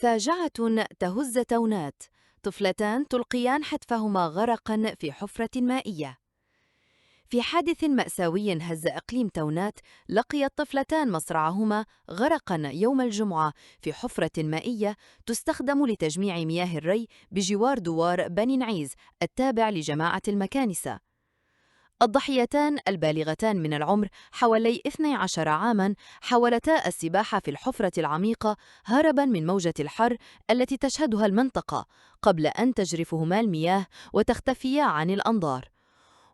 فاجعة تهز تونات. طفلتان تلقيان حتفهما غرقا في حفرة مائية. في حادث مأساوي هز إقليم تونات، لقي الطفلتان مصرعهما غرقا يوم الجمعة في حفرة مائية تستخدم لتجميع مياه الري بجوار دوار بني نعيز التابع لجماعة المكانسة. الضحيتان البالغتان من العمر حوالي 12 عاماً حاولتا السباحة في الحفرة العميقة هرباً من موجة الحر التي تشهدها المنطقة، قبل أن تجرفهما المياه وتختفيا عن الأنظار.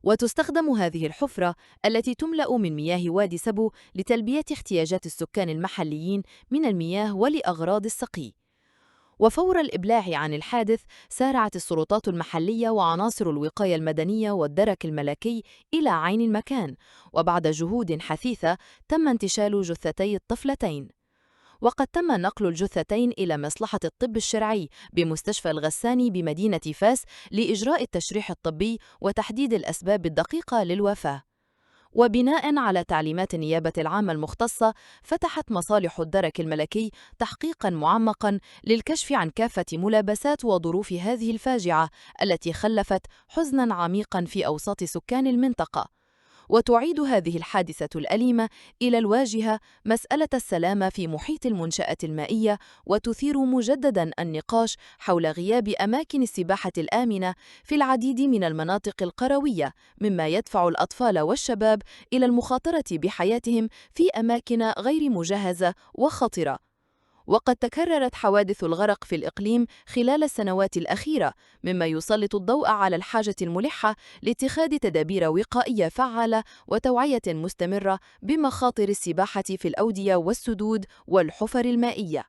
وتستخدم هذه الحفرة التي تملأ من مياه وادي سبو لتلبية احتياجات السكان المحليين من المياه ولأغراض السقي. وفور الإبلاغ عن الحادث، سارعت السلطات المحلية وعناصر الوقاية المدنية والدرك الملكي إلى عين المكان، وبعد جهود حثيثة تم انتشال جثتي الطفلتين. وقد تم نقل الجثتين إلى مصلحة الطب الشرعي بمستشفى الغساني بمدينة فاس لإجراء التشريح الطبي وتحديد الأسباب الدقيقة للوفاة. وبناء على تعليمات النيابة العامة المختصة، فتحت مصالح الدرك الملكي تحقيقاً معمقاً للكشف عن كافة ملابسات وظروف هذه الفاجعة التي خلفت حزناً عميقاً في أوساط سكان المنطقة. وتعيد هذه الحادثة الأليمة إلى الواجهة مسألة السلامة في محيط المنشأة المائية، وتثير مجدداً النقاش حول غياب أماكن السباحة الآمنة في العديد من المناطق القروية، مما يدفع الأطفال والشباب إلى المخاطرة بحياتهم في أماكن غير مجهزة وخطرة. وقد تكررت حوادث الغرق في الإقليم خلال السنوات الأخيرة، مما يسلط الضوء على الحاجة الملحة لاتخاذ تدابير وقائية فعالة وتوعية مستمرة بمخاطر السباحة في الأودية والسدود والحفر المائية.